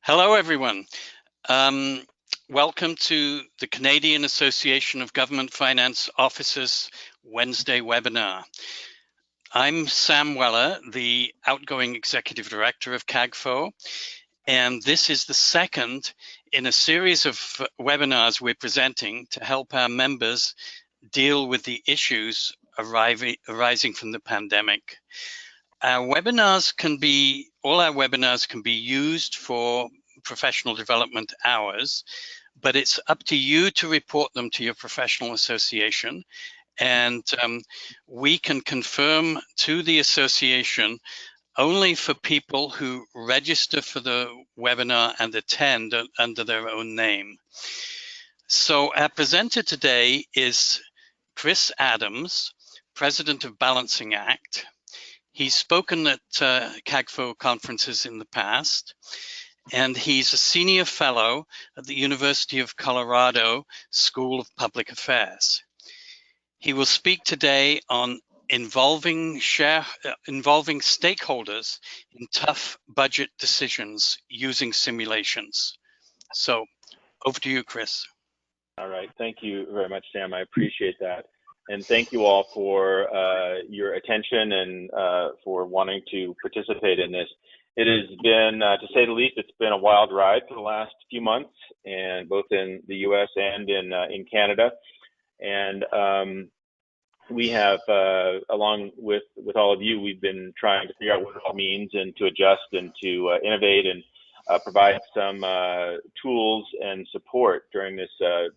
Hello, everyone. Um, Welcome to the Canadian Association of Government Finance Officers Wednesday webinar. I'm Sam Weller, the outgoing Executive Director of CAGFO, and this is the second in a series of webinars we're presenting to help our members deal with the issues arising from the pandemic. All our webinars can be used for professional development hours, but it's up to you to report them to your professional association. And we can confirm to the association only for people who register for the webinar and attend under their own name. So our presenter today is Chris Adams, President of Balancing Act. He's spoken at CAGFO conferences in the past, and he's a senior fellow at the University of Colorado School of Public Affairs. He will speak today on involving stakeholders in tough budget decisions using simulations. So over to you, Chris. All right, thank you very much, Sam. I appreciate that. And thank you all for your attention and for wanting to participate in this. It has been, to say the least, it's been a wild ride for the last few months, and both in the U.S. and in Canada. And we have, along with all of you, we've been trying to figure out what it all means and to adjust and to innovate and provide some tools and support during this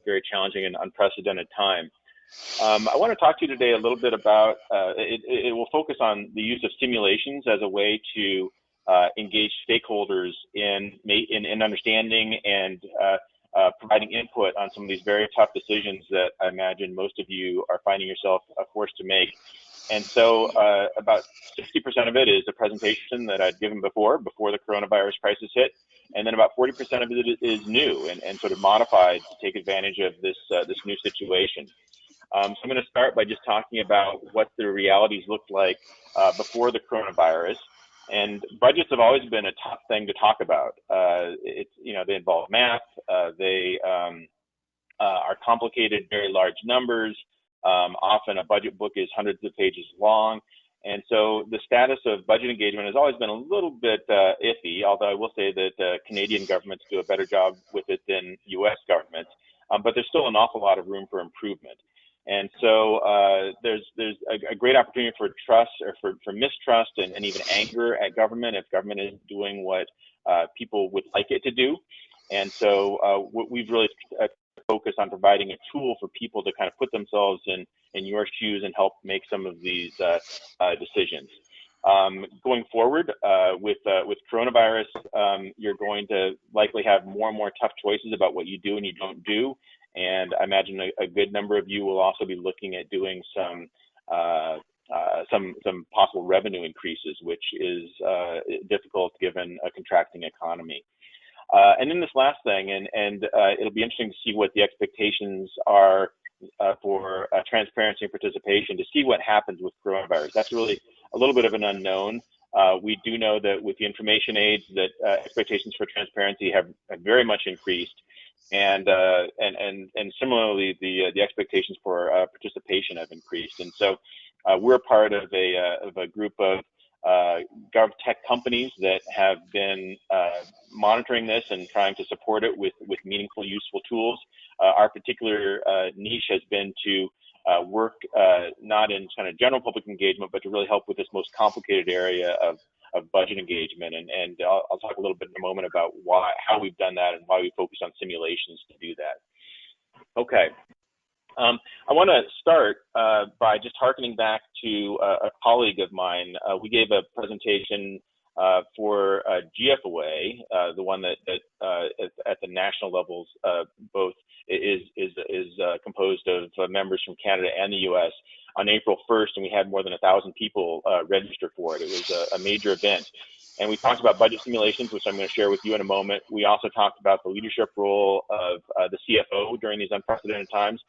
very challenging and unprecedented time. I want to talk to you today a little bit about, it will focus on the use of simulations as a way to engage stakeholders in understanding and providing input on some of these very tough decisions that I imagine most of you are finding yourself forced to make. And so about 60% of it is a presentation that I'd given before the coronavirus crisis hit. And then about 40% of it is new and sort of modified to take advantage of this new situation. So I'm going to start by just talking about what the realities looked like before the coronavirus. And budgets have always been a tough thing to talk about. They involve math. They are complicated, very large numbers. Often a budget book is hundreds of pages long. And so the status of budget engagement has always been a little bit iffy, although I will say that Canadian governments do a better job with it than US governments. But there's still an awful lot of room for improvement. And so there's a great opportunity for trust or for mistrust and even anger at government if government is doing what people would like it to do. And so we've really focused on providing a tool for people to kind of put themselves in your shoes and help make some of these decisions. Going forward with coronavirus, you're going to likely have more and more tough choices about what you do and you don't do. And I imagine a good number of you will also be looking at doing some possible revenue increases, which is difficult given a contracting economy. And then this last thing, and it'll be interesting to see what the expectations are for transparency and participation to see what happens with coronavirus. That's really a little bit of an unknown. We do know that with the information age that expectations for transparency have very much increased. And similarly, the expectations for participation have increased. And so we're part of a group of GovTech companies that have been monitoring this and trying to support it with meaningful, useful tools. Our particular niche has been to work not in kind of general public engagement, but to really help with this most complicated area of budget engagement, and I'll talk a little bit in a moment about how we've done that and why we focus on simulations to do that. Okay, I want to start by just hearkening back to a colleague of mine. We gave a presentation for GFOA, the one that at the national levels both is composed of members from Canada and the U.S. on April 1st, and we had more than 1,000 people register for it. It was a major event. And we talked about budget simulations, which I'm going to share with you in a moment. We also talked about the leadership role of the CFO during these unprecedented times.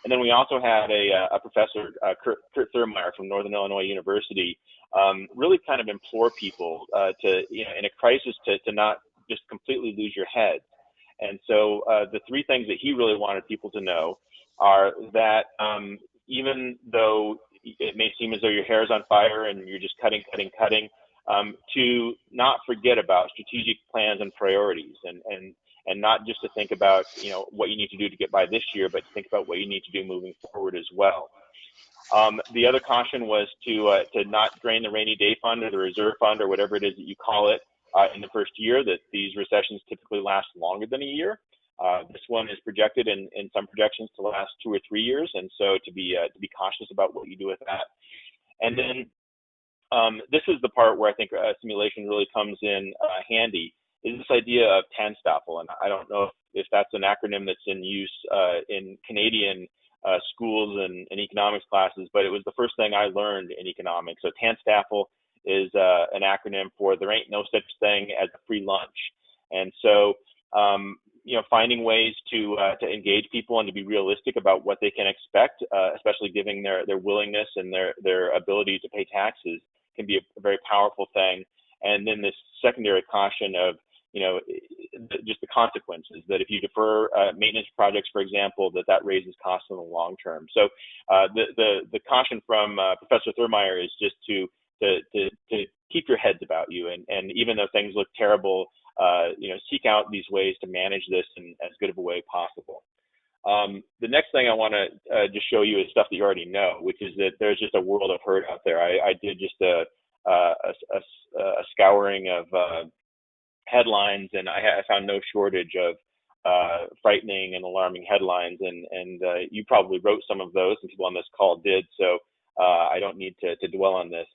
And then we also had a professor, Kurt Thurmaier from Northern Illinois University, really kind of implore people to, in a crisis, to not just completely lose your head. And so the three things that he really wanted people to know are that even though it may seem as though your hair is on fire and you're just cutting, to not forget about strategic plans and priorities, and not just to think about what you need to do to get by this year, but to think about what you need to do moving forward as well. The other caution was to not drain the rainy day fund or the reserve fund or whatever it is that you call it in the first year, that these recessions typically last longer than a year. This one is projected in some projections to last 2 or 3 years, and so to be cautious about what you do with that. And then this is the part where I think simulation really comes in handy, is this idea of TANSTAAFL. And I don't know if that's an acronym that's in use in Canadian schools and economics classes, but it was the first thing I learned in economics. So TANSTAAFL is an acronym for there ain't no such thing as a free lunch. And so finding ways to engage people and to be realistic about what they can expect, especially given their willingness and their ability to pay taxes, can be a very powerful thing. And then this secondary caution of just the consequences, that if you defer maintenance projects, for example, that raises costs in the long term. So the caution from Professor Thurmaier is just to keep your heads about you, and even though things look terrible, seek out these ways to manage this in as good of a way possible. The next thing I want to just show you is stuff that you already know, which is that there's just a world of hurt out there. I did just a scouring of headlines, and I found no shortage of frightening and alarming headlines, and you probably wrote some of those, and people on this call did, so I don't need to dwell on this.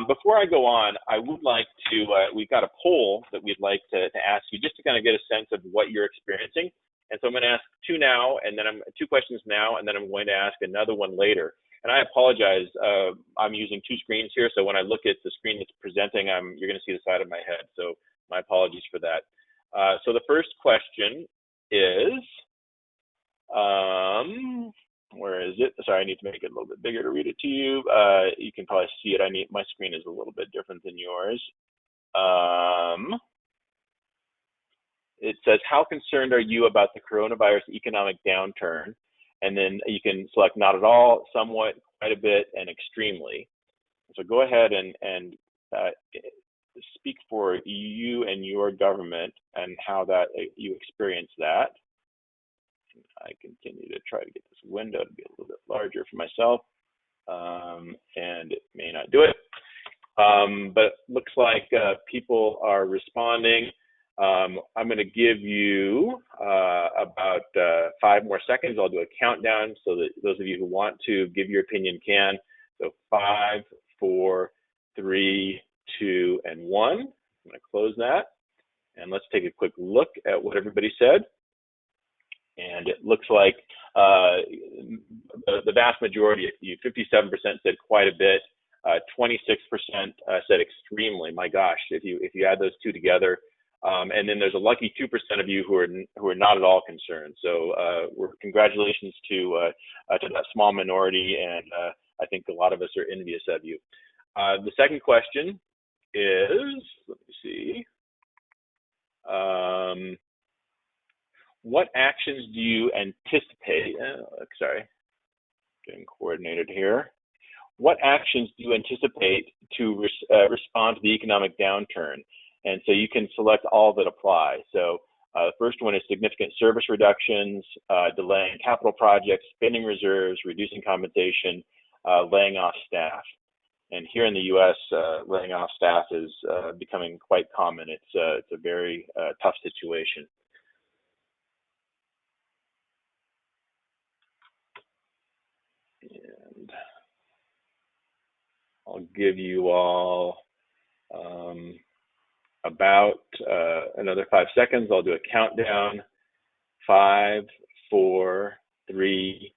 Before I go on, I would like to, we've got a poll that we'd like to ask you, just to kind of get a sense of what you're experiencing. And so I'm going to ask two questions now, and then I'm going to ask another one later. And I apologize, I'm using two screens here, so when I look at the screen that's presenting, you're going to see the side of my head. So my apologies for that. So the first question is, where is it? Sorry, I need to make it a little bit bigger to read it to you. You can probably see it. My screen is a little bit different than yours. It says, how concerned are you about the coronavirus economic downturn? And then you can select not at all, somewhat, quite a bit, and extremely. So go ahead and speak for you and your government and how that you experience that. I continue to try to get this window to be a little bit larger for myself, and it may not do it. But it looks like people are responding. I'm going to give you about 5 more seconds. I'll do a countdown so that those of you who want to give your opinion can. So 5, 4, 3, 2, and 1. I'm going to close that. And let's take a quick look at what everybody said. And it looks like the vast majority, 57% said quite a bit, 26% said extremely. My gosh, if you add those two together, and then there's a lucky 2% of you who are not at all concerned. So congratulations to that small minority, and I think a lot of us are envious of you. The second question is, let me see. What actions do you anticipate? Sorry, getting coordinated here. What actions do you anticipate to respond to the economic downturn? And so you can select all that apply. So the first one is significant service reductions, delaying capital projects, spending reserves, reducing compensation, laying off staff. And here in the U.S., laying off staff is becoming quite common. It's a very tough situation. And I'll give you all about another 5 seconds. I'll do a countdown. 5, 4, 3,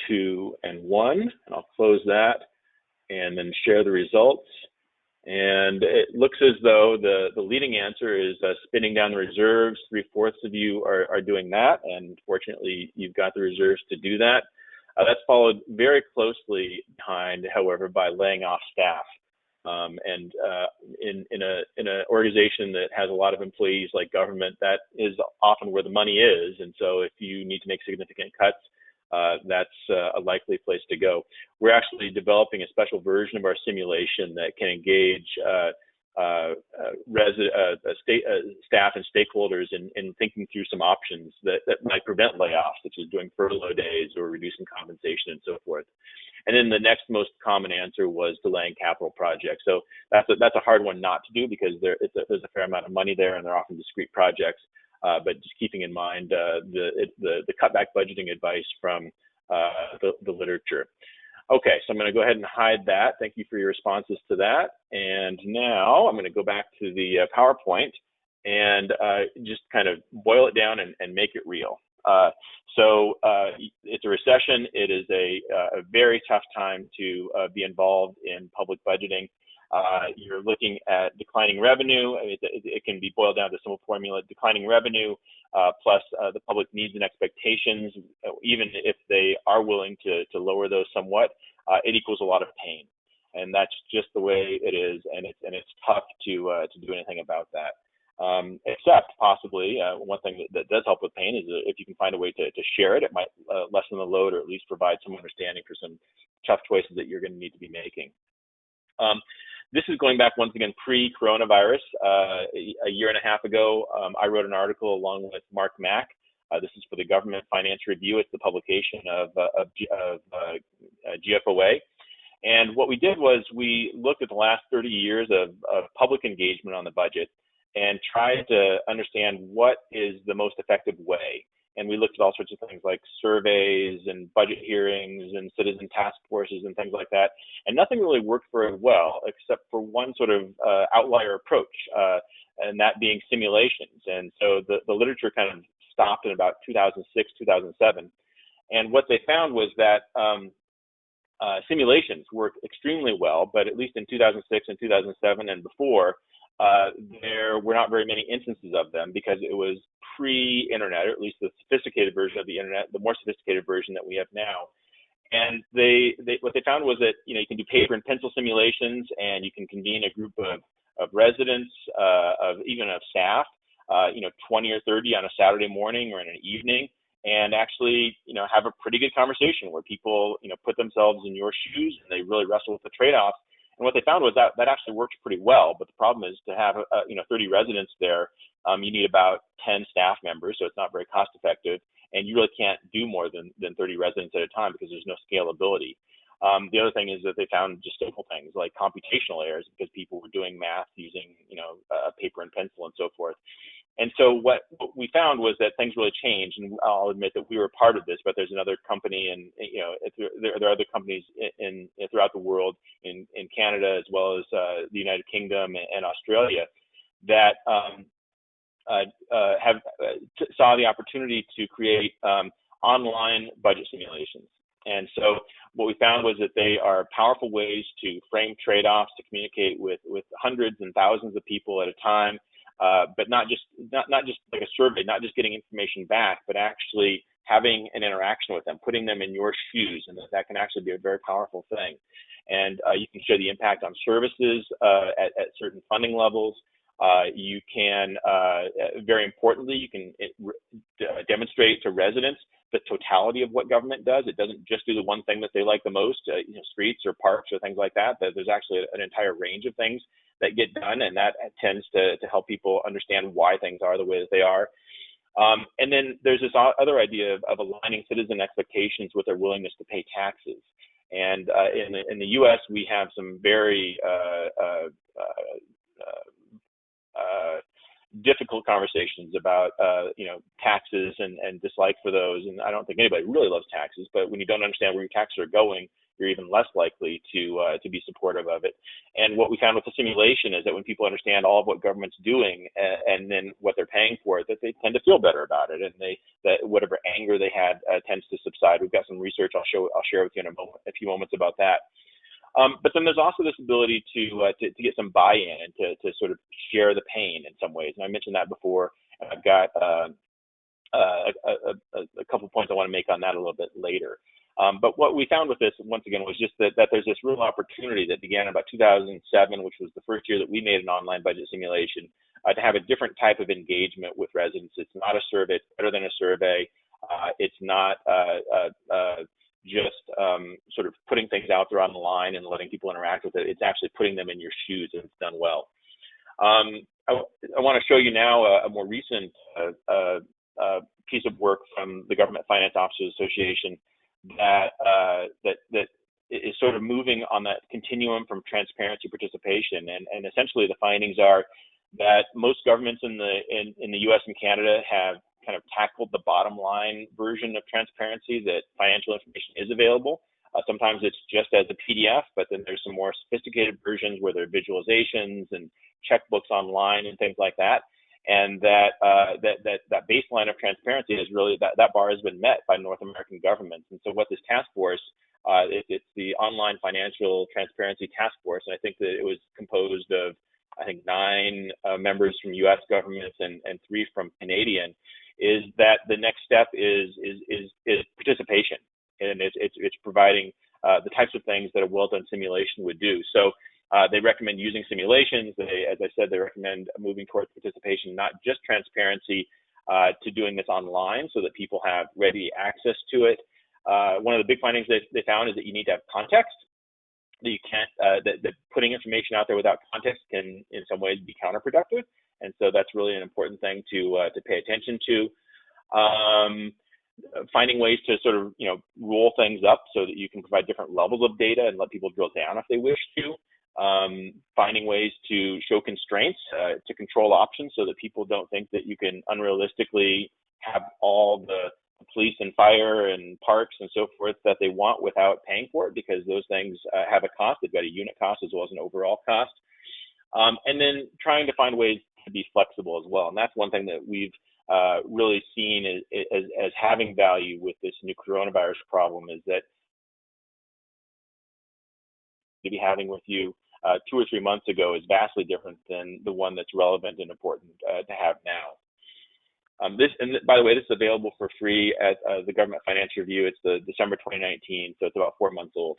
2, and 1. And I'll close that and then share the results. And it looks as though the leading answer is spinning down the reserves. 3/4 of you are doing that, and fortunately, you've got the reserves to do that. That's followed very closely behind, however, by laying off staff. In an organization that has a lot of employees like government, that is often where the money is. And so if you need to make significant cuts, that's a likely place to go. We're actually developing a special version of our simulation that can engage staff and stakeholders in thinking through some options that might prevent layoffs, such as doing furlough days or reducing compensation and so forth. And then the next most common answer was delaying capital projects. So that's a hard one not to do, because there's a fair amount of money there, and they're often discrete projects. But just keeping in mind the cutback budgeting advice from the literature. Okay, so I'm going to go ahead and hide that. Thank you for your responses to that. And now I'm going to go back to the PowerPoint and just kind of boil it down and make it real. So it's a recession. It is a very tough time to be involved in public budgeting. You're looking at declining revenue. It can be boiled down to a simple formula: declining revenue plus the public needs and expectations, even if they are willing to lower those somewhat, it equals a lot of pain. And that's just the way it is, and it's tough to do anything about that. Except possibly one thing that does help with pain is if you can find a way to share it, it might lessen the load, or at least provide some understanding for some tough choices that you're going to need to be making. This is going back once again pre-coronavirus. A year and a half ago, I wrote an article along with Mark Mack. This is for the Government Finance Review. It's the publication of GFOA. And what we did was we looked at the last 30 years of public engagement on the budget and tried to understand what is the most effective way. And we looked at all sorts of things like surveys and budget hearings and citizen task forces and things like that. And nothing really worked very well, except for one sort of outlier approach, and that being simulations. And so the literature kind of stopped in about 2006, 2007. And what they found was that simulations work extremely well, but at least in 2006 and 2007 and before, there were not very many instances of them, because it was pre-internet, or at least the sophisticated version of the internet, the more sophisticated version that we have now. And what they found was that you can do paper and pencil simulations, and you can convene a group of residents, even of staff, 20 or 30 on a Saturday morning or in an evening, and actually have a pretty good conversation where people put themselves in your shoes and they really wrestle with the trade-offs. And what they found was that actually works pretty well. But the problem is, to have 30 residents there, you need about 10 staff members, so it's not very cost effective. And you really can't do more than 30 residents at a time, because there's no scalability. The other thing is that they found just simple things like computational errors, because people were doing math using paper and pencil and so forth. And so what we found was that things really changed, and I'll admit that we were part of this, but there's another company, and there are other companies in throughout the world, in Canada as well as the United Kingdom and Australia, that saw the opportunity to create online budget simulations. And so what we found was that they are powerful ways to frame trade-offs, to communicate with hundreds and thousands of people at a time. But not just like a survey, not just getting information back, but actually having an interaction with them, putting them in your shoes, and that can actually be a very powerful thing. And you can show the impact on services at certain funding levels. You can, very importantly, you can demonstrate to residents the totality of what government does. It doesn't just do the one thing that they like the most, streets or parks or things like that. There's actually an entire range of things that get done, and that tends to help people understand why things are the way that they are. And then there's this other idea of aligning citizen expectations with their willingness to pay taxes. And in the U.S., we have some very difficult conversations about taxes and dislike for those. And I don't think anybody really loves taxes, but when you don't understand where your taxes are going, you're even less likely to be supportive of it. And what we found with the simulation is that when people understand all of what government's doing and then what they're paying for it, that they tend to feel better about it, and that whatever anger they had tends to subside. We've got some research I'll share with you in a few moments about that. But then there's also this ability to get some buy-in and to sort of share the pain in some ways. And I mentioned that before. And I've got a couple points I want to make on that a little bit later. But what we found with this, once again, was just that there's this real opportunity that began in about 2007, which was the first year that we made an online budget simulation, to have a different type of engagement with residents. It's not a survey, it's better than a survey. It's not just sort of putting things out there on the line and letting people interact with it. It's actually putting them in your shoes, and it's done well. I want to show you now a more recent piece of work from the Government Finance Officers Association that is sort of moving on that continuum from transparency participation, and essentially the findings are that most governments in the U.S. and Canada have kind of tackled the bottom line version of transparency, that financial information is available. Sometimes it's just as a PDF, but then there's some more sophisticated versions where there are visualizations and checkbooks online and things like that. And that baseline of transparency is really, that bar has been met by North American governments. And so what this task force, it's the Online Financial Transparency Task Force, and I think that it was composed of, I think, 9 members from U.S. governments and 3 from Canadian, is that the next step is participation, and it's providing the types of things that a well-done simulation would do. So they recommend using simulations. As I said, they recommend moving towards participation, not just transparency, to doing this online so that people have ready access to it. One of the big findings they found is that you need to have context. That you can't, that putting information out there without context can, in some ways, be counterproductive. And so that's really an important thing to pay attention to. Finding ways to sort of, roll things up so that you can provide different levels of data and let people drill down if they wish to. Finding ways to show constraints, to control options so that people don't think that you can unrealistically have all the police and fire and parks and so forth that they want without paying for it, because those things have a cost. They've got a unit cost as well as an overall cost. And then trying to find ways to be flexible as well. And that's one thing that we've really seen as having value with this new coronavirus problem, is that to be having with you 2 or 3 months ago is vastly different than the one that's relevant and important to have now. And by the way, this is available for free at the Government Finance Review. It's the December 2019, so it's about 4 months old.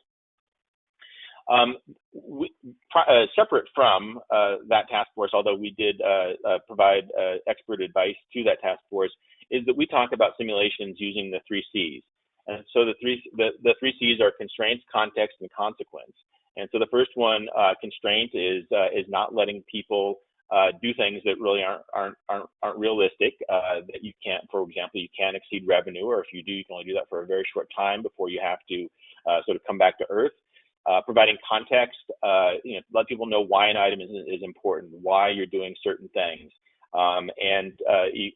Separate from that task force, although we did provide expert advice to that task force, is that we talk about simulations using the 3 C's. And so the three C's are constraints, context, and consequence. And so the first one, constraint, is not letting people do things that really aren't realistic. That you can't, for example, you can't exceed revenue, or if you do, you can only do that for a very short time before you have to sort of come back to earth. Providing context, let people know why an item is important, why you're doing certain things, and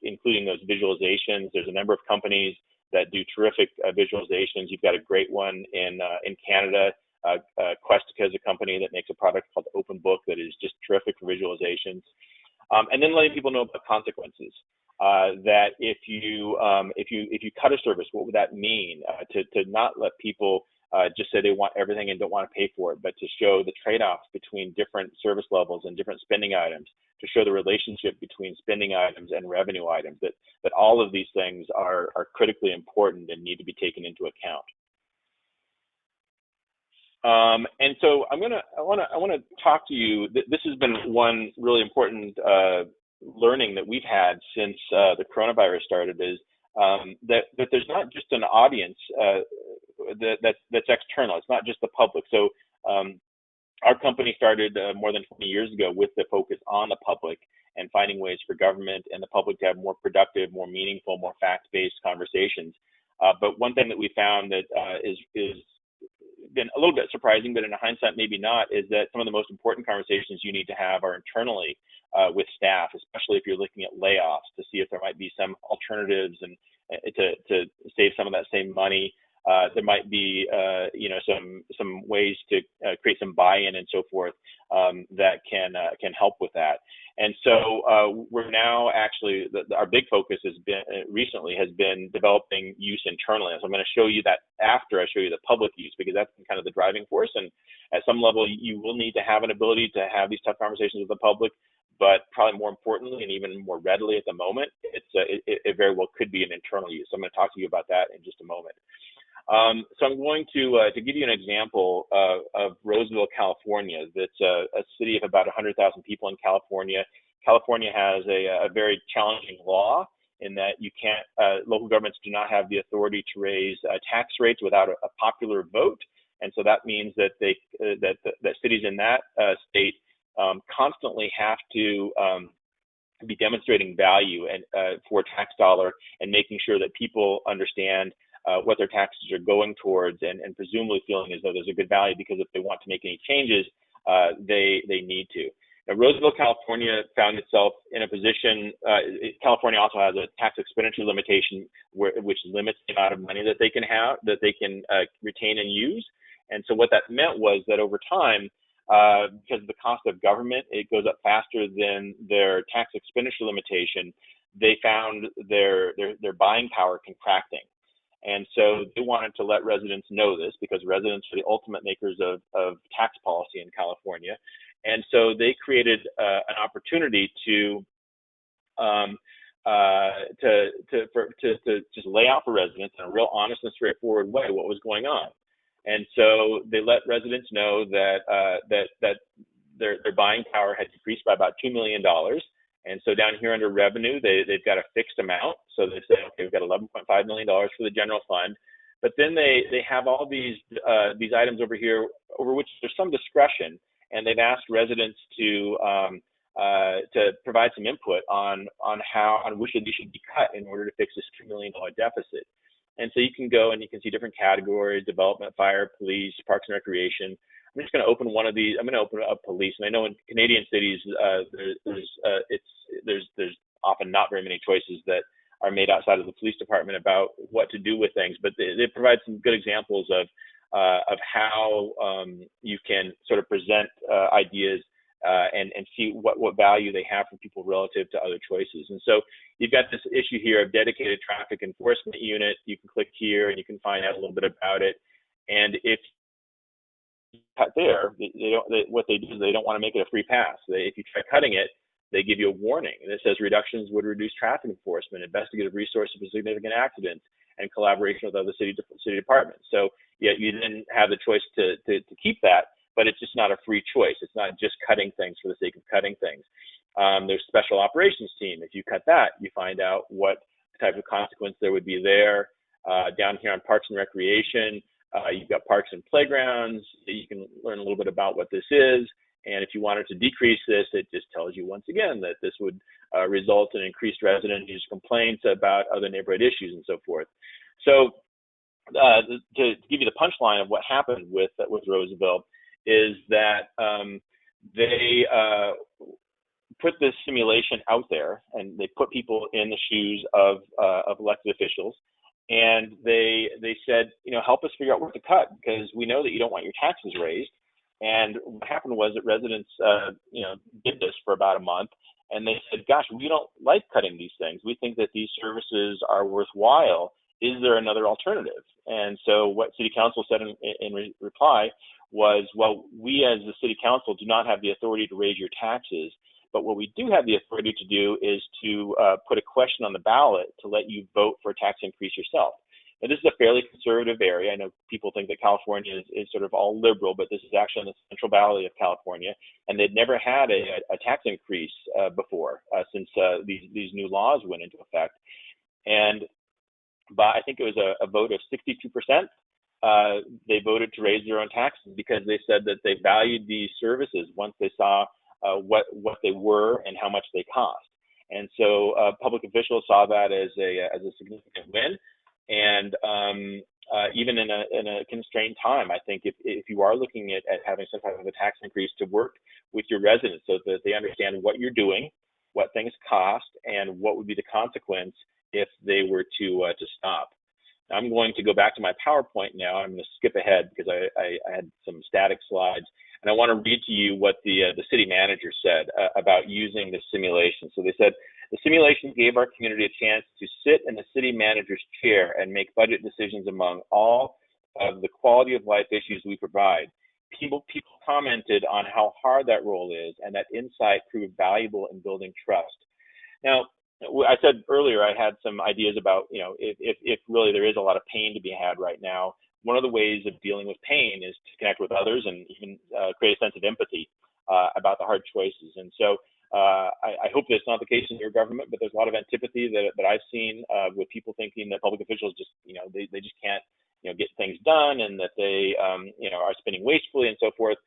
including those visualizations. There's a number of companies that do terrific visualizations. You've got a great one in Canada. Questica is a company that makes a product called OpenBook that is just terrific for visualizations. And then letting people know about consequences. That if you cut a service, what would that mean? To not let people just say they want everything and don't want to pay for it, but to show the trade-offs between different service levels and different spending items, to show the relationship between spending items and revenue items, that all of these things are critically important and need to be taken into account. And so I want to talk to you. This has been one really important learning that we've had since the coronavirus started, is that there's not just an audience that's external. It's not just the public. So our company started more than 20 years ago with the focus on the public and finding ways for government and the public to have more productive, more meaningful, more fact-based conversations. But one thing that we found that is been a little bit surprising, but in hindsight maybe not, is that some of the most important conversations you need to have are internally with staff, especially if you're looking at layoffs, to see if there might be some alternatives and to save some of that same money. There might be some ways to create some buy-in and so forth that can help with that. And so we're now actually, our big focus has been developing use internally. And so I'm going to show you that after I show you the public use, because that's kind of the driving force. And at some level, you will need to have an ability to have these tough conversations with the public. But probably more importantly, and even more readily at the moment, it very well could be an internal use. So I'm going to talk to you about that in just a moment. So I'm going to give you an example of Roseville, California. That's a city of about 100,000 people in California. California has a very challenging law in that you can't, local governments do not have the authority to raise tax rates without a popular vote. And so that means that that cities in that state constantly have to be demonstrating value and for tax dollar and making sure that people understand what their taxes are going towards and presumably feeling as though there's a good value, because if they want to make any changes, they need to. Now, Roseville, California found itself in a position, California also has a tax expenditure limitation which limits the amount of money that they can have, that they can retain and use. And so what that meant was that over time, because of the cost of government, it goes up faster than their tax expenditure limitation, they found their buying power contracting. And so they wanted to let residents know this, because residents are the ultimate makers of tax policy in California. And so they created an opportunity to just lay out for residents in a real honest and straightforward way what was going on. And so they let residents know that their buying power had decreased by about $2 million. And so down here under revenue, they've got a fixed amount. So they say, okay, we've got $11.5 million for the general fund. But then they have all these items over here over which there's some discretion, and they've asked residents to provide some input on which of these should be cut in order to fix this $2 million deficit. And so you can go and you can see different categories: development, fire, police, parks and recreation. I'm just going to open one of these. I'm going to open up police. And I know in Canadian cities, there's often not very many choices that are made outside of the police department about what to do with things. But they provide some good examples of how you can sort of present ideas and see what value they have for people relative to other choices. And so you've got this issue here of dedicated traffic enforcement unit. You can click here and you can find out a little bit about it. And if you cut there, what they do is they don't want to make it a free pass. If you try cutting it, they give you a warning. And it says reductions would reduce traffic enforcement, investigative resources for significant accidents, and collaboration with other city departments. So yeah, you then have the choice to keep that, but it's just not a free choice. It's not just cutting things for the sake of cutting things. There's special operations team. If you cut that, you find out what type of consequence there would be there. Down here on parks and recreation, you've got parks and playgrounds. You can learn a little bit about what this is. And if you wanted to decrease this, it just tells you once again that this would result in increased resident use complaints about other neighborhood issues and so forth. So to give you the punchline of what happened with Roseville is that they put this simulation out there, and they put people in the shoes of elected officials, and they said, help us figure out where to cut, because we know that you don't want your taxes raised. And what happened was that residents, did this for about a month, and they said, gosh, we don't like cutting these things. We think that these services are worthwhile. Is there another alternative? And so what City Council said in reply was, well, we as the City Council do not have the authority to raise your taxes, but what we do have the authority to do is to put a question on the ballot to let you vote for a tax increase yourself. Now, this is a fairly conservative area. I know people think that California is sort of all liberal, but this is actually in the Central Valley of California, and they'd never had a tax increase before since these new laws went into effect. And I think it was a vote of 62%. They voted to raise their own taxes because they said that they valued these services once they saw what they were and how much they cost. And so public officials saw that as a significant win. And even in a constrained time, I think if you are looking at having some type of a tax increase, to work with your residents so that they understand what you're doing, what things cost, and what would be the consequence if they were to stop. I'm going to go back to my PowerPoint now. I'm going to skip ahead because I had some static slides, and I want to read to you what the city manager said about using the simulation. So they said, the simulation gave our community a chance to sit in the city manager's chair and make budget decisions among all of the quality of life issues we provide. People commented on how hard that role is, and that insight proved valuable in building trust. Now, I said earlier I had some ideas about, if really there is a lot of pain to be had right now, one of the ways of dealing with pain is to connect with others and even create a sense of empathy about the hard choices. And so I hope that's not the case in your government, but there's a lot of antipathy that I've seen with people thinking that public officials just, they just can't, get things done, and that they, are spending wastefully and so forth.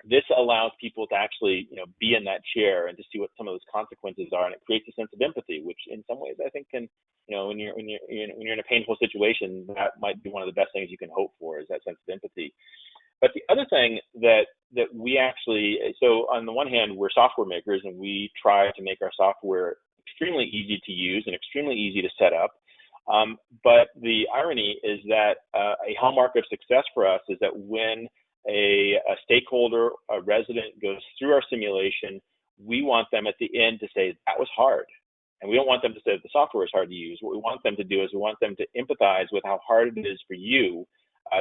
This allows people to actually, be in that chair and to see what some of those consequences are, and it creates a sense of empathy, which in some ways I think can, when you're in a painful situation, that might be one of the best things you can hope for, is that sense of empathy. But the other thing that we actually, so on the one hand, we're software makers, and we try to make our software extremely easy to use and extremely easy to set up. But the irony is that a hallmark of success for us is that when a stakeholder, a resident goes through our simulation, we want them at the end to say, that was hard. And we don't want them to say that the software is hard to use. What we want them to do is we want them to empathize with how hard it is for you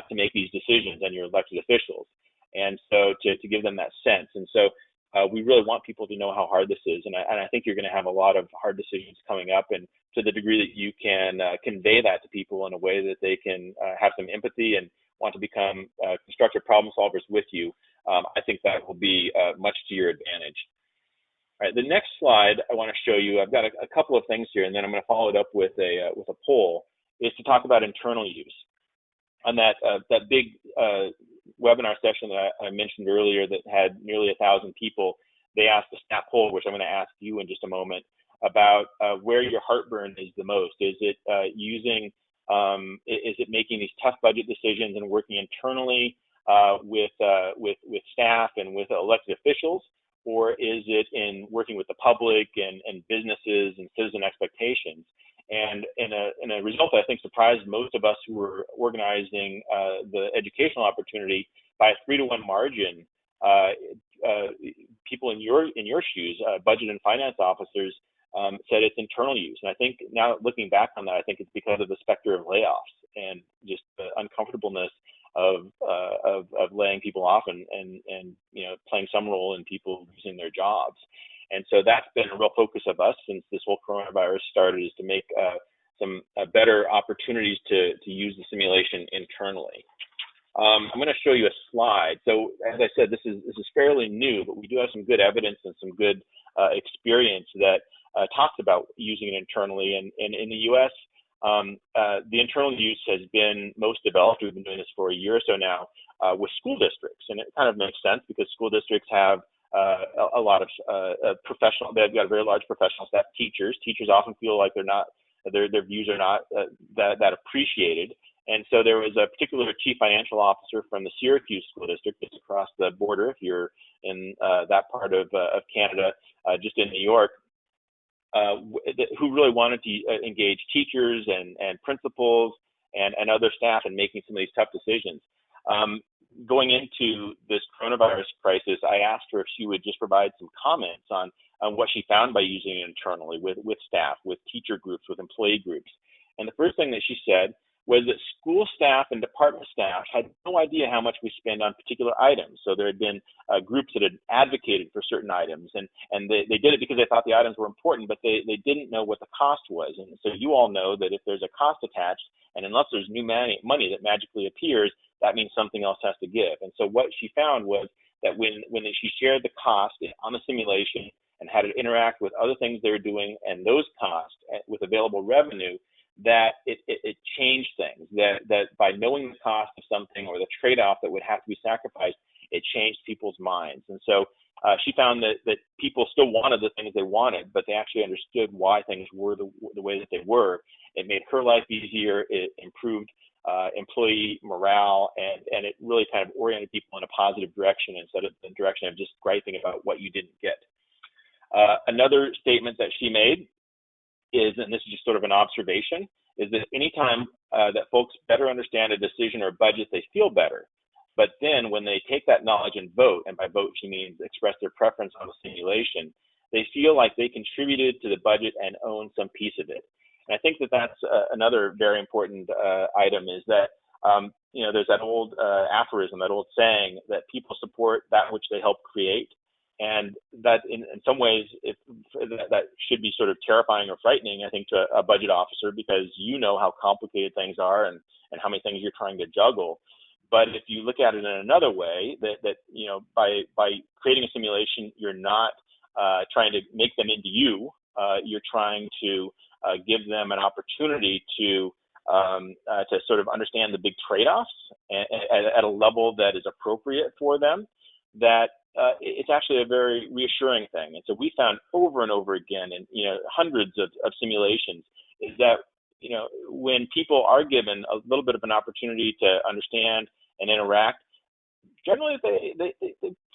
to make these decisions and your elected officials. And so to give them that sense. And so we really want people to know how hard this is. And I think you're going to have a lot of hard decisions coming up. And to the degree that you can convey that to people in a way that they can have some empathy and want to become constructive problem solvers with you, I think that will be much to your advantage. All right, the next slide I want to show you, I've got a couple of things here, and then I'm going to follow it up with a poll, is to talk about internal use. On that big webinar session that I mentioned earlier that had nearly 1,000 people, they asked a snap poll, which I'm going to ask you in just a moment, about where your heartburn is the most. Is it is it making these tough budget decisions and working internally with staff and with elected officials, or is it in working with the public and businesses and citizen expectations? And in a result that I think surprised most of us who were organizing the educational opportunity by a 3-to-1 margin, people in your shoes, budget and finance officers, said it's internal use. And I think now looking back on that, I think it's because of the specter of layoffs and just the uncomfortableness of laying people off and playing some role in people losing their jobs. And so that's been a real focus of us since this whole coronavirus started, is to make some better opportunities to use the simulation internally. I'm going to show you a slide. So as I said, this is fairly new, but we do have some good evidence and some good experience that talks about using it internally. And in the U.S., the internal use has been most developed. We've been doing this for a year or so now with school districts, and it kind of makes sense because school districts have a lot of professional. They've got a very large professional staff. Teachers often feel like their views are not that appreciated. And so there was a particular chief financial officer from the Syracuse School District, just across the border if you're in that part of Canada, just in New York, who really wanted to engage teachers and principals and other staff in making some of these tough decisions. Going into this coronavirus crisis, I asked her if she would just provide some comments on what she found by using it internally with staff, with teacher groups, with employee groups. And the first thing that she said was that school staff and department staff had no idea how much we spend on particular items. So there had been groups that had advocated for certain items, and they did it because they thought the items were important, but they didn't know what the cost was. And so you all know that if there's a cost attached, and unless there's new money that magically appears, that means something else has to give. And so what she found was that when she shared the cost on the simulation and had it interact with other things they were doing and those costs with available revenue, that it changed things, that by knowing the cost of something or the trade-off that would have to be sacrificed, it changed people's minds. And so she found that people still wanted the things they wanted, but they actually understood why things were the way that they were. It made her life easier. It improved employee morale, and it really kind of oriented people in a positive direction instead of the direction of just griping about what you didn't get. Another statement that she made is, and this is just sort of an observation, is that anytime that folks better understand a decision or budget, they feel better. But then when they take that knowledge and vote, and by vote she means express their preference on the simulation, they feel like they contributed to the budget and own some piece of it. And I think that that's another very important item, is that there's that old aphorism, that old saying that people support that which they help create. And that in some ways, that should be sort of terrifying or frightening, I think, to a budget officer, because you know how complicated things are and how many things you're trying to juggle. But if you look at it in another way, that by creating a simulation, you're not trying to make them into you. You're trying to give them an opportunity to sort of understand the big trade-offs at a level that is appropriate for them. That it's actually a very reassuring thing. And so we found over and over again, in hundreds of simulations, is that when people are given a little bit of an opportunity to understand and interact, generally they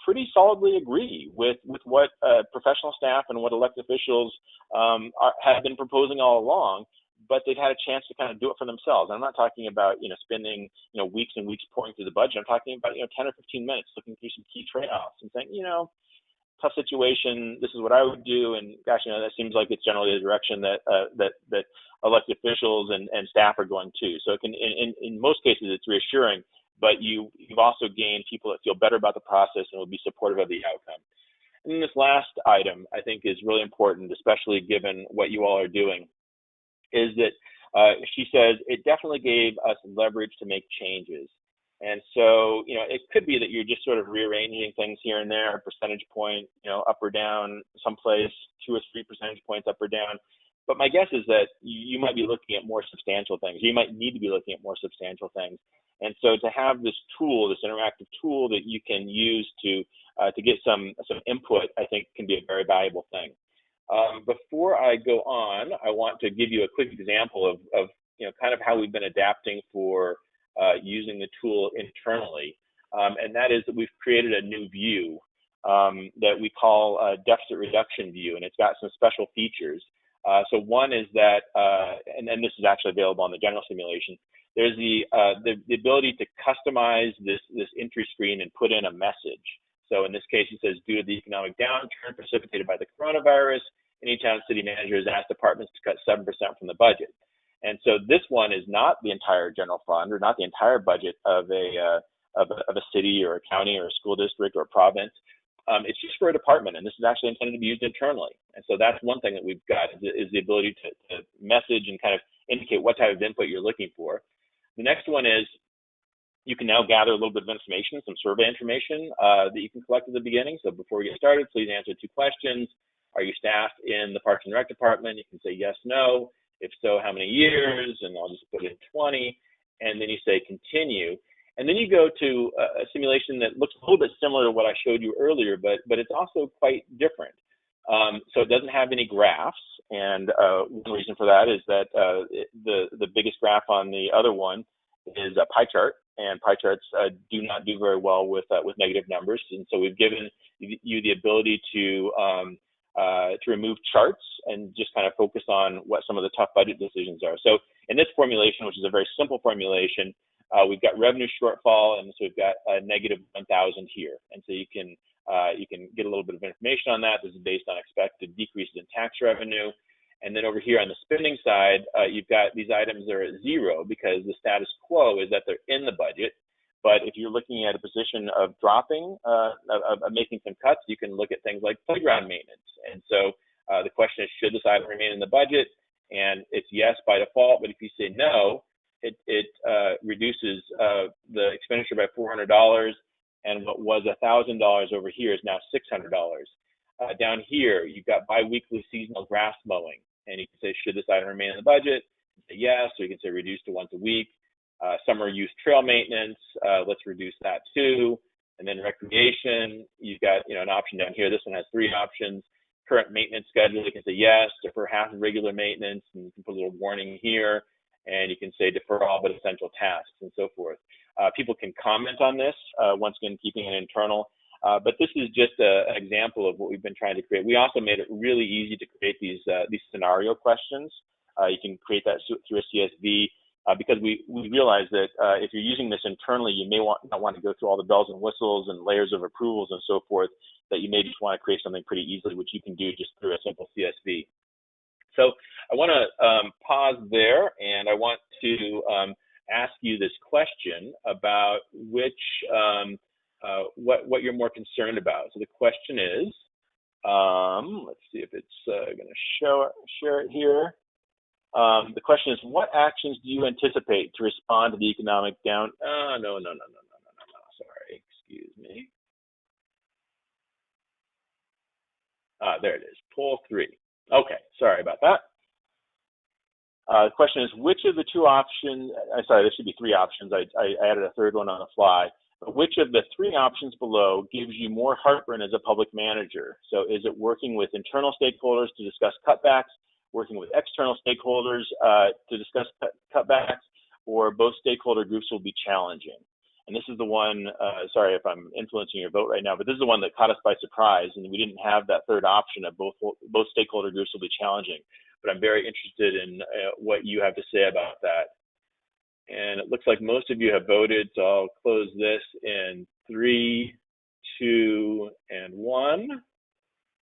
pretty solidly agree with what professional staff and what elected officials have been proposing all along, but they've had a chance to kind of do it for themselves. And I'm not talking about spending weeks and weeks pouring through the budget. I'm talking about 10 or 15 minutes looking through some key trade-offs and saying, tough situation, this is what I would do, and gosh, that seems like it's generally the direction that elected officials and staff are going to. So it can, in most cases, it's reassuring, but you've also gained people that feel better about the process and will be supportive of the outcome. And then this last item, I think, is really important, especially given what you all are doing, is that she says it definitely gave us leverage to make changes. And so, it could be that you're just sort of rearranging things here and there, a percentage point, up or down, someplace 2 or 3 percentage points up or down. But my guess is that you might be looking at more substantial things. You might need to be looking at more substantial things. And so to have this tool, this interactive tool that you can use to get some input, I think can be a very valuable thing. Before I go on, I want to give you a quick example of kind of how we've been adapting for using the tool internally, and that is that we've created a new view that we call a deficit reduction view, and it's got some special features. So one is that, and this is actually available on the general simulation, there's the ability to customize this entry screen and put in a message. So in this case, it says, due to the economic downturn precipitated by the coronavirus, any town and city manager has asked departments to cut 7% from the budget. And so this one is not the entire general fund or not the entire budget of a city or a county or a school district or a province. It's just for a department, and this is actually intended to be used internally. And so that's one thing that we've got is the ability to message and kind of indicate what type of input you're looking for. The next one is you can now gather a little bit of information, some survey information that you can collect at the beginning. So before we get started, please answer 2 questions. Are you staff in the Parks and Rec department? You can say yes, no. If so, how many years? And I'll just put in 20. And then you say continue. And then you go to a simulation that looks a little bit similar to what I showed you earlier, but it's also quite different. So it doesn't have any graphs. And one reason for that is that the biggest graph on the other one is a pie chart. And pie charts do not do very well with negative numbers. And so we've given you the ability to remove charts and just kind of focus on what some of the tough budget decisions are. So in this formulation, which is a very simple formulation, we've got revenue shortfall, and so we've got a negative 1,000 here. And so you can get a little bit of information on that. This is based on expected decreases in tax revenue. And then over here on the spending side, you've got these items that are at 0 because the status quo is that they're in the budget. But if you're looking at a position of dropping, of making some cuts, you can look at things like playground maintenance. And so the question is, should this item remain in the budget? And it's yes by default, but if you say no, it reduces the expenditure by $400, and what was $1,000 over here is now $600. Down here, you've got biweekly seasonal grass mowing, and you can say, should this item remain in the budget? You say yes, or you can say reduce to once a week. Summer use trail maintenance, let's reduce that too. And then recreation, you've got an option down here. This one has 3 options. Current maintenance schedule, you can say yes, defer half of regular maintenance, and you can put a little warning here. And you can say defer all but essential tasks and so forth. People can comment on this, once again, keeping it internal. But this is just an example of what we've been trying to create. We also made it really easy to create these scenario questions. You can create that through a CSV because we realize that if you're using this internally, you may not want to go through all the bells and whistles and layers of approvals and so forth, that you may just want to create something pretty easily, which you can do just through a simple CSV. So I want to pause there, and I want to ask you this question about which what you're more concerned about. So the question is, Let's see if it's going to share it here. The question is, what actions do you anticipate to respond to the economic down? No. Sorry, excuse me. There it is, poll 3. Okay, sorry about that. The question is, which of the 2 options, sorry, there should be 3 options. I added a third one on the fly. But which of the 3 options below gives you more heartburn as a public manager? So is it working with internal stakeholders to discuss cutbacks, working with external stakeholders to discuss cutbacks, or both stakeholder groups will be challenging? And this is the one, sorry if I'm influencing your vote right now, but this is the one that caught us by surprise, and we didn't have that third option of both stakeholder groups will be challenging. But I'm very interested in what you have to say about that. And it looks like most of you have voted, so I'll close this in 3, 2, and 1.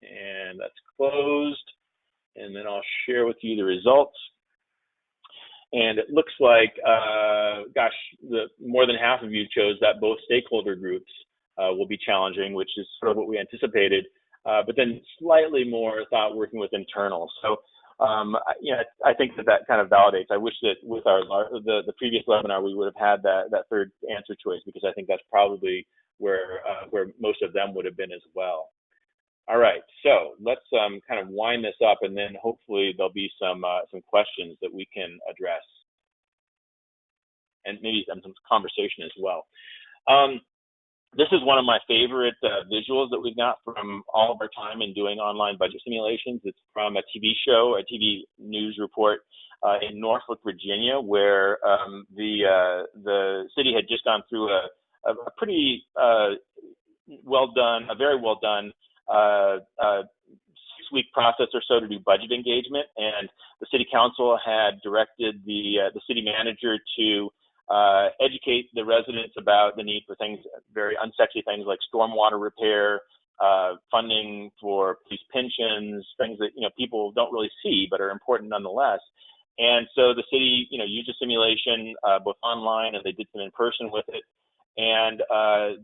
And that's closed. And then I'll share with you the results. And it looks like, gosh, more than half of you chose that both stakeholder groups will be challenging, which is sort of what we anticipated. But then slightly more thought working with internal. So, I think that kind of validates. I wish that with the previous webinar we would have had that third answer choice, because I think that's probably where most of them would have been as well. All right, so let's kind of wind this up, and then hopefully there'll be some questions that we can address, and maybe some conversation as well. This is one of my favorite visuals that we've got from all of our time in doing online budget simulations. It's from a TV show, a TV news report in Norfolk, Virginia, where the city had just gone through a pretty very well done 6-week process or so to do budget engagement, and the city council had directed the city manager to educate the residents about the need for things, very unsexy things like stormwater repair, funding for police pensions, things that people don't really see but are important nonetheless. And so the city used a simulation both online, and they did some in person with it. And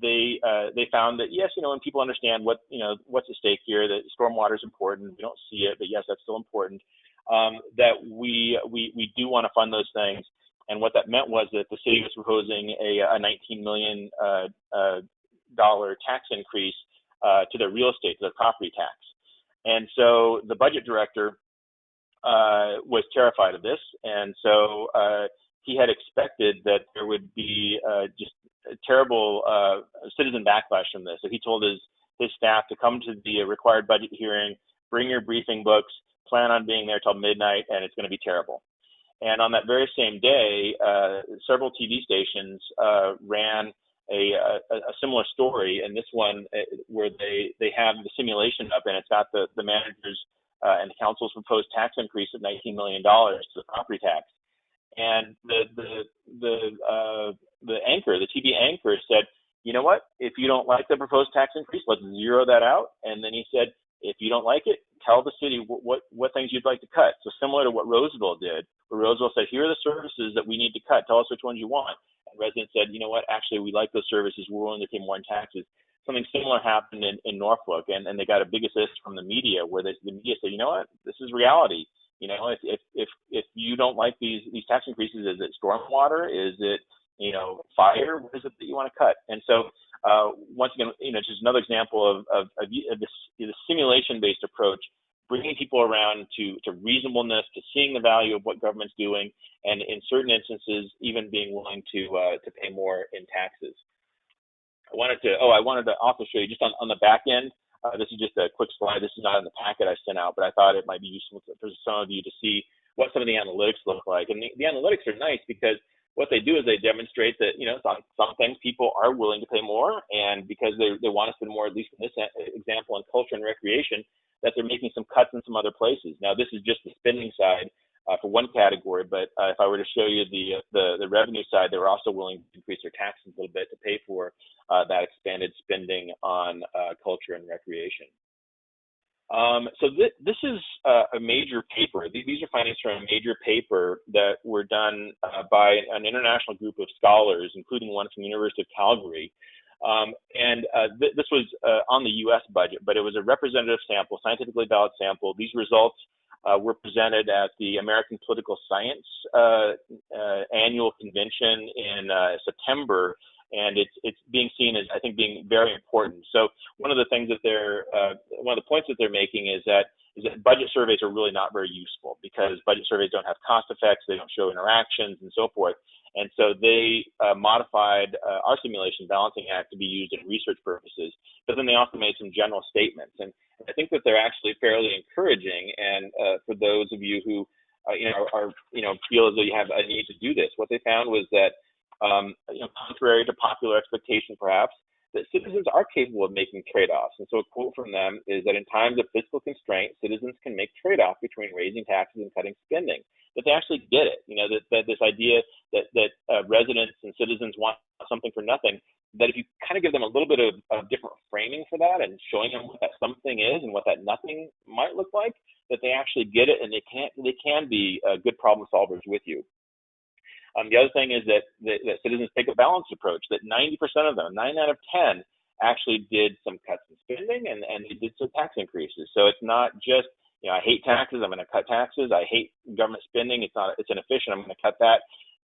they found that yes, when people understand what's at stake here, that stormwater is important. We don't see it, but yes, that's still important. That we do want to fund those things. And what that meant was that the city was proposing a $19 million tax increase to their real estate, to their property tax. And so the budget director was terrified of this, and so he had expected that there would be just a terrible citizen backlash from this. So he told his staff to come to the required budget hearing, bring your briefing books, plan on being there till midnight, and it's going to be terrible. And on that very same day, several TV stations ran a similar story, and this one where they have the simulation up, and it's got the managers and the council's proposed tax increase of $19 million to the property tax. And the anchor, the TV anchor, said, you know what? If you don't like the proposed tax increase, let's zero that out. And then he said, if you don't like it, tell the city what things you'd like to cut. So similar to what Roseville did, where Roseville said, here are the services that we need to cut. Tell us which ones you want. And residents said, you know what? Actually, we like those services. We're willing to pay more in taxes. Something similar happened in Norfolk, and they got a big assist from the media, where the media said, you know what? This is reality. If you don't like these tax increases, is it stormwater? Is it fire? What is it that you want to cut? And so once again, just another example of the simulation-based approach, bringing people around to reasonableness, to seeing the value of what government's doing, and in certain instances, even being willing to pay more in taxes. I wanted to also show you just on the back end. This is just a quick slide. This is not in the packet I sent out, but I thought it might be useful for some of you to see what some of the analytics look like. And the analytics are nice because what they do is they demonstrate that, some things people are willing to pay more, and because they want to spend more, at least in this example, in culture and recreation, that they're making some cuts in some other places. Now, this is just the spending side for one category, but if I were to show you the revenue side, they were also willing to increase their taxes a little bit to pay for that expanded spending on culture and recreation. So this is a major paper. These are findings from a major paper that were done by an international group of scholars, including one from the University of Calgary, This was on the U.S. budget, but it was a representative sample, scientifically valid sample. These results were presented at the American Political Science annual convention in September, and it's being seen as, I think, being very important. So one of the things that one of the points that they're making is that budget surveys are really not very useful, because budget surveys don't have cost effects, they don't show interactions, and so forth. And so they modified our simulation balancing act to be used in research purposes, but then they also made some general statements. And I think that they're actually fairly encouraging. And for those of you who feel as though you have a need to do this, what they found was that, contrary to popular expectation perhaps, that citizens are capable of making trade-offs. And so a quote from them is that in times of fiscal constraint, citizens can make trade-offs between raising taxes and cutting spending. That they actually get it. That this idea that residents and citizens want something for nothing, that if you kind of give them a little bit of different framing for that and showing them what that something is and what that nothing might look like, that they actually get it, and they can be good problem solvers with you. The other thing is that citizens take a balanced approach, that 90% of them, 9 out of 10, actually did some cuts in spending and they did some tax increases. So it's not just, I hate taxes, I'm going to cut taxes. I hate government spending, it's inefficient, I'm going to cut that.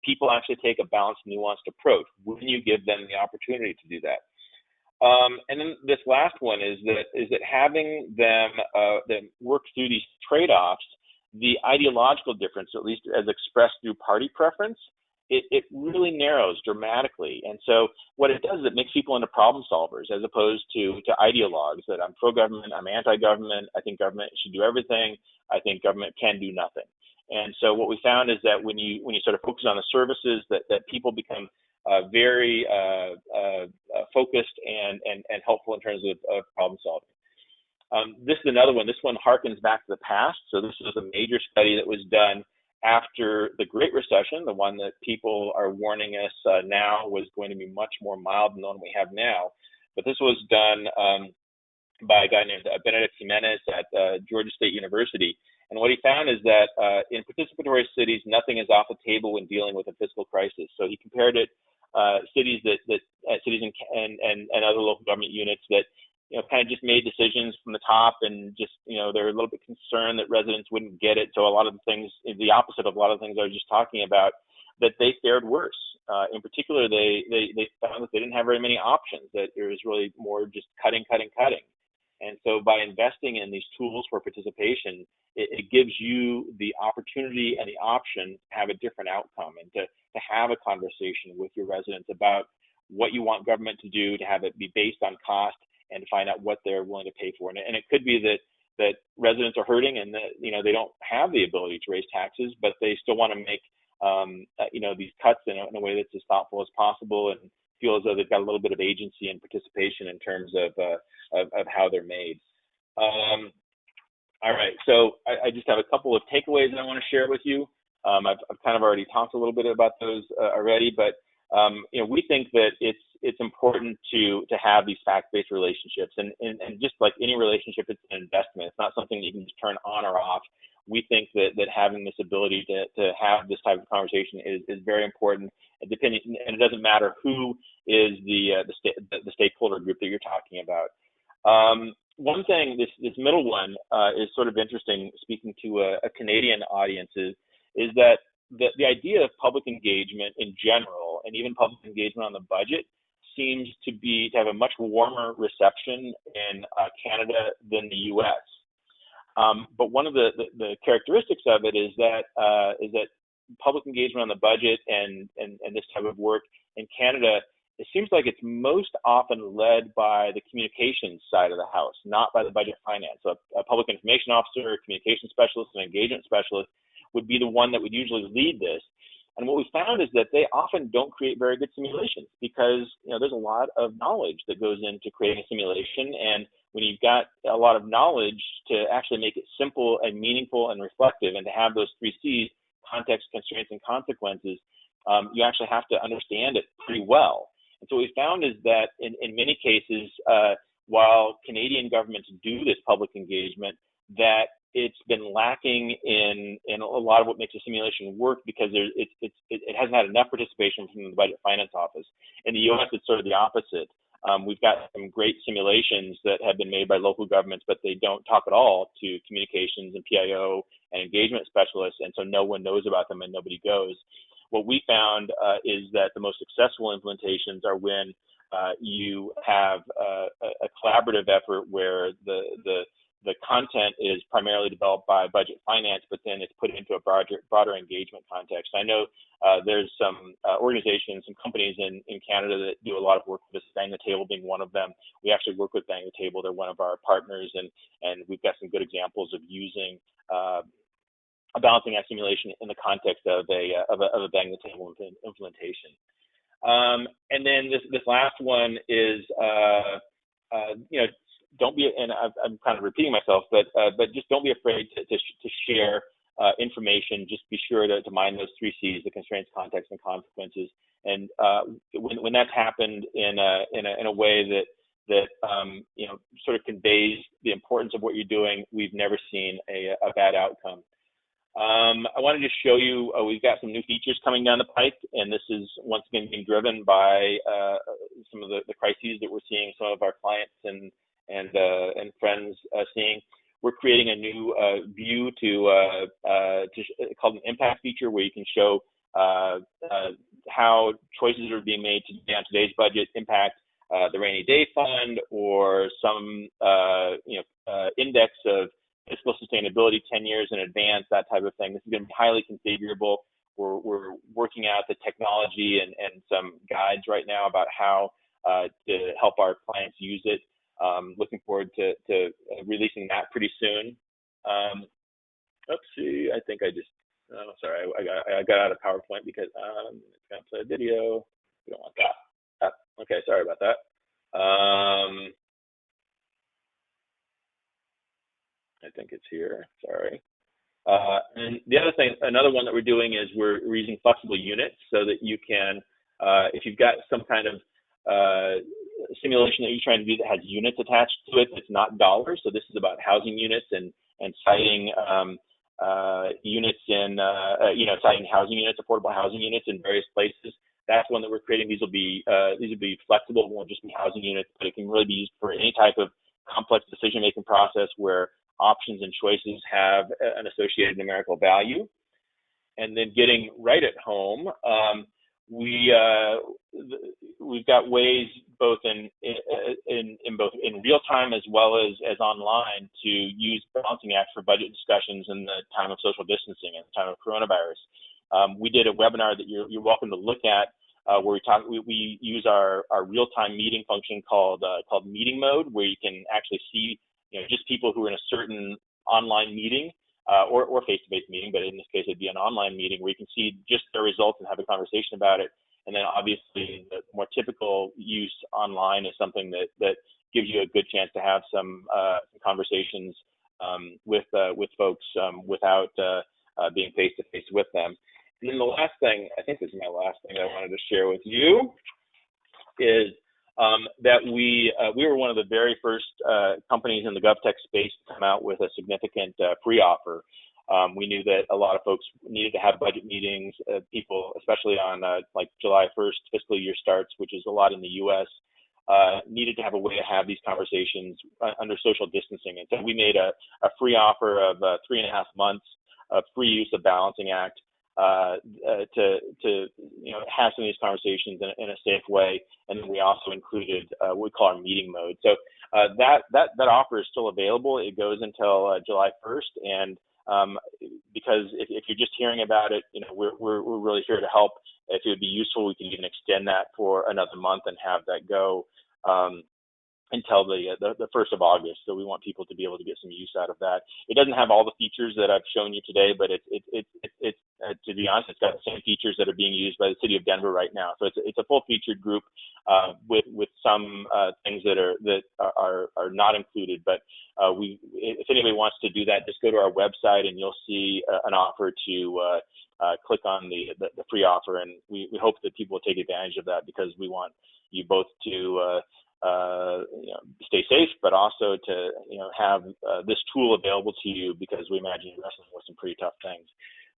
People actually take a balanced, nuanced approach when you give them the opportunity to do that. And then this last one is that having them work through these trade-offs, the ideological difference, at least as expressed through party preference, it really narrows dramatically. And so what it does is it makes people into problem solvers as opposed to ideologues, that I'm pro-government, I'm anti-government, I think government should do everything, I think government can do nothing. And so what we found is that when you sort of focus on the services, that people become very focused and helpful in terms of problem solving. This is another one. This one harkens back to the past. So this was a major study that was done after the Great Recession, the one that people are warning us now was going to be much more mild than the one we have now. But this was done by a guy named Benedict Jimenez at Georgia State University. And what he found is that in participatory cities, nothing is off the table when dealing with a fiscal crisis. So he compared it cities cities and other local government units that kind of just made decisions from the top, and just they're a little bit concerned that residents wouldn't get it. So a lot of the things, the opposite of a lot of the things I was just talking about, that they fared worse. In particular, they found that they didn't have very many options. That it was really more just cutting. And so by investing in these tools for participation, it gives you the opportunity and the option to have a different outcome, and to have a conversation with your residents about what you want government to do, to have it be based on cost, and to find out what they're willing to pay for. And it could be that residents are hurting and that they don't have the ability to raise taxes, but they still want to make these cuts in a way that's as thoughtful as possible, and feel as though they've got a little bit of agency and participation in terms of how they're made. All right, so I just have a couple of takeaways that I want to share with you. I've kind of already talked a little bit about those already, but we think that it's important to have these fact-based relationships, and just like any relationship, it's an investment. It's not something that you can just turn on or off. We think that having this ability to have this type of conversation is very important, and it doesn't matter who is the stakeholder group that you're talking about. One thing, this middle one is sort of interesting, speaking to a Canadian audience, is that the idea of public engagement in general, and even public engagement on the budget, seems to have a much warmer reception in Canada than the U.S. But one of the characteristics of it is that public engagement on the budget and this type of work in Canada, it seems like it's most often led by the communications side of the house, not by the budget finance. So a public information officer, a communication specialist, an engagement specialist would be the one that would usually lead this. And what we found is that they often don't create very good simulations, because there's a lot of knowledge that goes into creating a simulation, and when you've got a lot of knowledge, to actually make it simple and meaningful and reflective, and to have those 3 C's, context, constraints, and consequences, you actually have to understand it pretty well. And so what we found is that in many cases, while Canadian governments do this public engagement, that it's been lacking in a lot of what makes a simulation work, because it hasn't had enough participation from the Budget Finance Office. In the U.S., it's sort of the opposite. We've got some great simulations that have been made by local governments, but they don't talk at all to communications and PIO and engagement specialists, and so no one knows about them and nobody goes. What we found is that the most successful implementations are when you have a collaborative effort where the content is primarily developed by budget finance, but then it's put into a broader engagement context. I know there's some organizations, some companies in Canada that do a lot of work with us, Bang the Table being one of them. We actually work with Bang the Table. They're one of our partners, and we've got some good examples of using a balancing act simulation in the context of a Bang the Table implementation. And then this last one is, don't be, and I'm kind of repeating myself, but just don't be afraid to share information. Just be sure to mind those 3 C's: the constraints, context, and consequences. And when that's happened in a way that sort of conveys the importance of what you're doing, we've never seen a bad outcome. I wanted to show you, we've got some new features coming down the pike, and this is once again being driven by some of the crises that we're seeing some of our clients and friends seeing. We're creating a new view called an impact feature, where you can show how choices are being made on today's budget impact the rainy day fund, or some index of fiscal sustainability 10 years in advance, that type of thing. This is going to be highly configurable. We're working out the technology and some guides right now about how to help our clients use it. Looking forward to releasing that pretty soon. Oopsie, I think I just, sorry, I got out of PowerPoint because it's going to play a video. We don't want that. Okay, sorry about that. I think it's here, sorry. And the other thing, another one that we're doing is we're using flexible units so that you can, if you've got some kind of simulation that you're trying to do that has units attached to it, it's not dollars. So this is about housing units and citing units in, citing housing units, affordable housing units in various places. That's one that we're creating. These will be flexible. It won't just be housing units, but it can really be used for any type of complex decision-making process where options and choices have an associated numerical value. And then getting right at home, we've got ways both in real time as well as online to use balancing acts for budget discussions in the time of social distancing and the time of coronavirus. We did a webinar that you're welcome to look at, where we use our real-time meeting function called meeting mode, where you can actually see just people who are in a certain online meeting or face-to-face meeting, but in this case it'd be an online meeting where you can see just their results and have a conversation about it. And then obviously the more typical use online is something that gives you a good chance to have some conversations with folks without being face-to-face with them. And then the last thing, I think this is my last thing I wanted to share with you, is that we were one of the very first companies in the GovTech space to come out with a significant free offer. We knew that a lot of folks needed to have budget meetings, people, especially on like July 1st fiscal year starts, which is a lot in the US, needed to have a way to have these conversations under social distancing. And so we made a free offer of 3.5 months of free use of Balancing Act to have some of these conversations in a safe way. And then we also included what we call our meeting mode. So that offer is still available. It goes until July 1st, and because if you're just hearing about it, we're really here to help. If it would be useful, we can even extend that for another month and have that go until the 1st of August. So we want people to be able to get some use out of that. It doesn't have all the features that I've shown you today, but it's to be honest, it's got the same features that are being used by the city of Denver right now. So it's a full featured group with some things that are not included. But if anybody wants to do that, just go to our website and you'll see an offer to click on the free offer, and we hope that people will take advantage of that, because we want you both to stay safe, but also to have this tool available to you, because we imagine you're wrestling with some pretty tough things.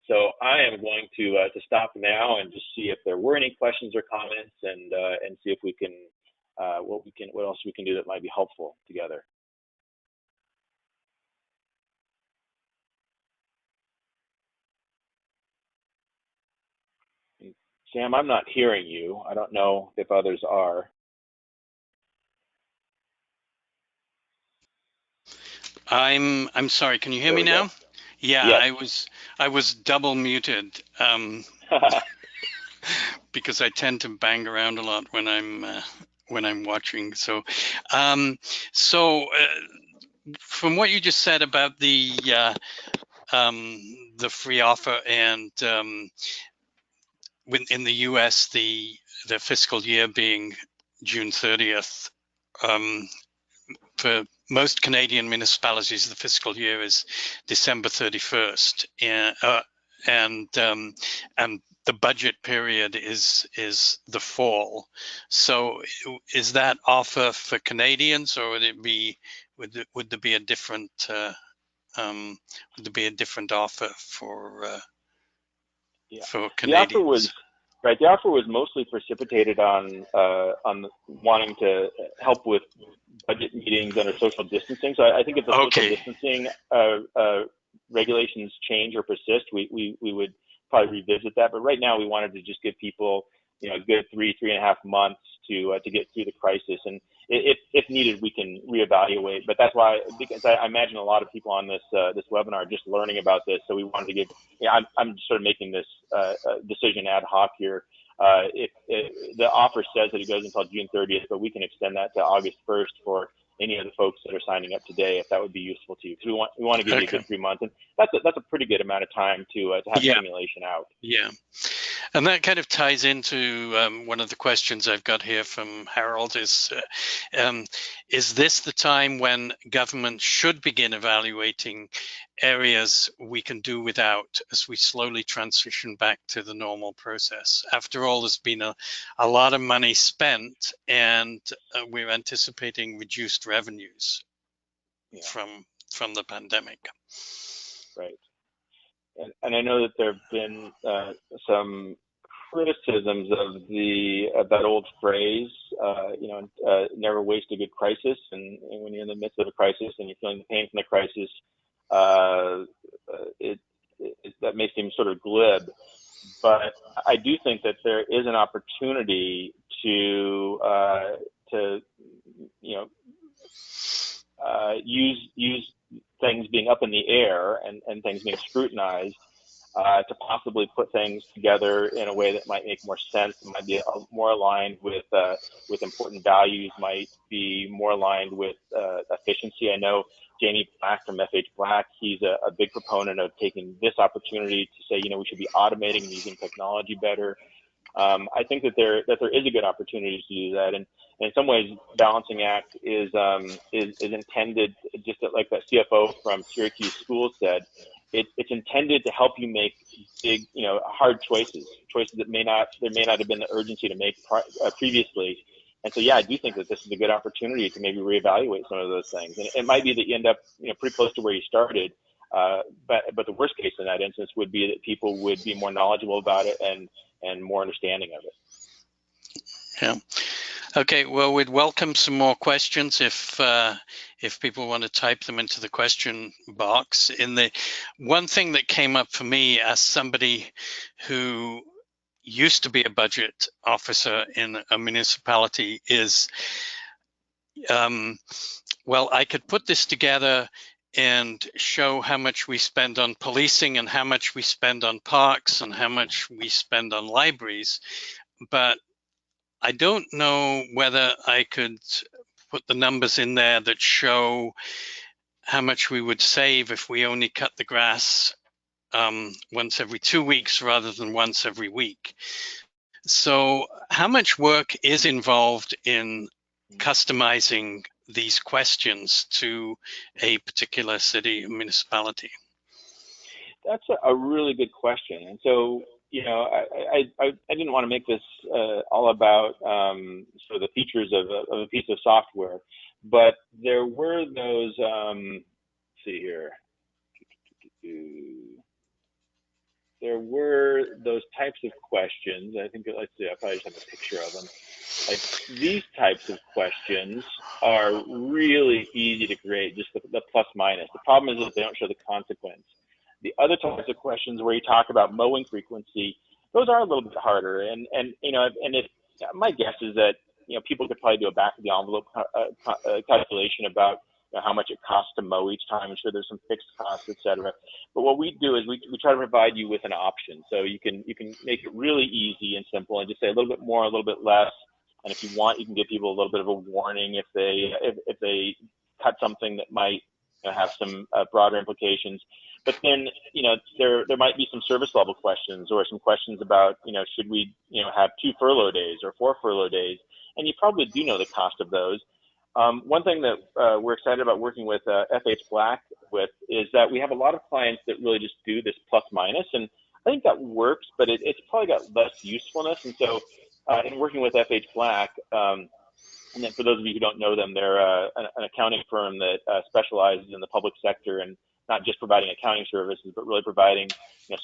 So I am going to stop now and just see if there were any questions or comments, and see if we can what else we can do that might be helpful together. Sam, I'm not hearing you. I don't know if others are. I'm sorry. Can you hear me There we now? go. Yeah, Yes. I was double muted because I tend to bang around a lot when I'm watching. So, um, from what you just said about the free offer and in the U.S. the fiscal year being June 30th. For most Canadian municipalities, the fiscal year is December 31st, and the budget period is the fall. So, is that offer for Canadians, or would there be a different offer Yeah. for The offer was Canadians? right. The offer was mostly precipitated on wanting to help with budget meetings under social distancing. So I think if the social Okay. distancing regulations change or persist, we would probably revisit that. But right now, we wanted to just give people, a good 3.5 months to get through the crisis, and if needed, we can reevaluate. But that's why, because I imagine a lot of people on this webinar are just learning about this, so we wanted to give. Yeah, I'm sort of making this decision ad hoc here. If the offer says that it goes until June 30th, but we can extend that to August 1st for any of the folks that are signing up today, if that would be useful to you. Because we want to give you a good 3 months, and that's a pretty good amount of time to have Yeah. simulation out. Yeah. And that kind of ties into one of the questions I've got here from Harold is this the time when government should begin evaluating areas we can do without as we slowly transition back to the normal process? After all, there's been a lot of money spent, and we're anticipating reduced revenues from the pandemic. Right. And I know that there have been some criticisms of that old phrase, never waste a good crisis. And when you're in the midst of a crisis and you're feeling the pain from the crisis, that may seem sort of glib. But I do think that there is an opportunity to use things being up in the air and things being scrutinized to possibly put things together in a way that might make more sense, might be more aligned with important values, might be more aligned with efficiency. I know Jamie Black from FH Black, he's a big proponent of taking this opportunity to say, we should be automating and using technology better. I think that there is a good opportunity to do that, and in some ways, Balancing Act is intended, just like that CFO from Syracuse School said, it's intended to help you make big, hard choices that there may not have been the urgency to make previously. And so, yeah, I do think that this is a good opportunity to maybe reevaluate some of those things. And it might be that you end up, pretty close to where you started. But the worst case in that instance would be that people would be more knowledgeable about it and more understanding of it. Yeah. Okay. Well, we'd welcome some more questions if people want to type them into the question box. One thing that came up for me as somebody who used to be a budget officer in a municipality is, well, I could put this together and show how much we spend on policing and how much we spend on parks and how much we spend on libraries, but I don't know whether I could put the numbers in there that show how much we would save if we only cut the grass once every 2 weeks rather than once every week. So how much work is involved in customizing these questions to a particular city or municipality? That's a really good question. And so, I didn't want to make this all about sort of the features of a piece of software, but there were those, let's see here. There were those types of questions. I think, let's see, I probably just have a picture of them. Like these types of questions are really easy to create, just the plus minus. The problem is that they don't show the consequence. The other types of questions where you talk about mowing frequency, those are a little bit harder. And you know, and if my guess is that people could probably do a back of the envelope calculation about how much it costs to mow each time. I'm sure there's some fixed costs, et cetera. But what we do is we try to provide you with an option, so you can make it really easy and simple, and just say a little bit more, a little bit less. And if you want, you can give people a little bit of a warning if they cut something that might have some broader implications. But then, there might be some service level questions or some questions about, should we, have 2 furlough days or 4 furlough days? And you probably do know the cost of those. One thing that we're excited about working with FH Black with is that we have a lot of clients that really just do this plus minus, and I think that works, but it's probably got less usefulness. And so in working with FH Black, and then for those of you who don't know them, they're an accounting firm that specializes in the public sector and not just providing accounting services, but really providing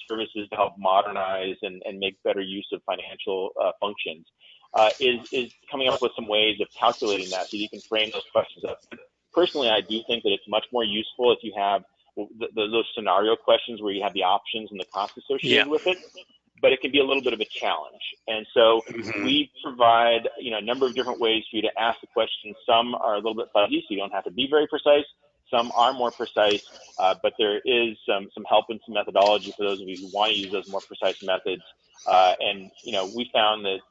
services to help modernize and make better use of financial functions. Is coming up with some ways of calculating that so you can frame those questions up. Personally, I do think that it's much more useful if you have those scenario questions where you have the options and the costs associated with it, but it can be a little bit of a challenge. And so we provide a number of different ways for you to ask the question. Some are a little bit fuzzy, so you don't have to be very precise. Some are more precise, but there is some help and some methodology for those of you who want to use those more precise methods. And we found that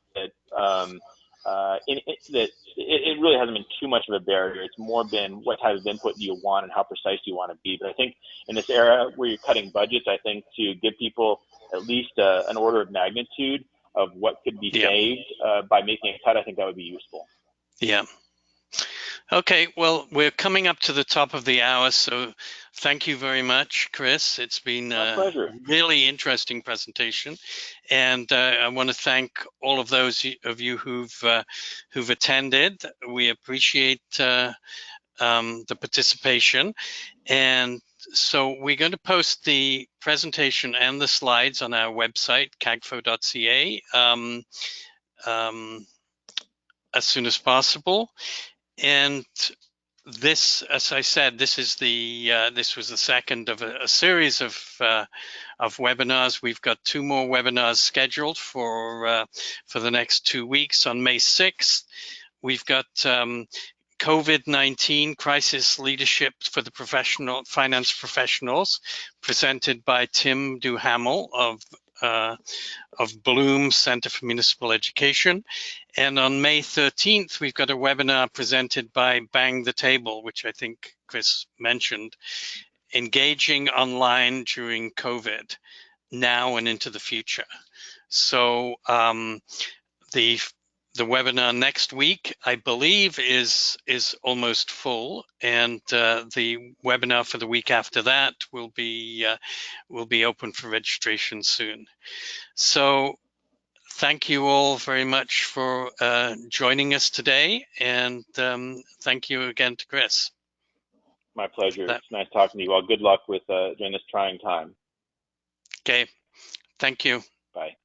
it really hasn't been too much of a barrier. It's more been what type of input do you want and how precise do you want to be. But I think in this era where you're cutting budgets, I think to give people at least an order of magnitude of what could be saved by making a cut, I think that would be useful. Yeah. Okay, well, we're coming up to the top of the hour, so thank you very much, Chris. It's been a really interesting presentation, and I want to thank all of those of you who've attended. We appreciate the participation, and so we're going to post the presentation and the slides on our website, cagfo.ca, as soon as possible. And this, as I said, this was the second of a series of webinars. We've got 2 more webinars scheduled for the next 2 weeks. On May 6th, we've got COVID-19 Crisis Leadership for the Finance Professionals, presented by Tim Duhamel of Bloom Center for Municipal Education. And on May 13th, we've got a webinar presented by Bang the Table, which I think Chris mentioned, engaging online during COVID, now and into the future. So the webinar next week, I believe, is almost full, and the webinar for the week after that will be open for registration soon. So thank you all very much for joining us today, and thank you again to Chris. My pleasure. It's nice talking to you all. Good luck with during this trying time. Okay, thank you. Bye.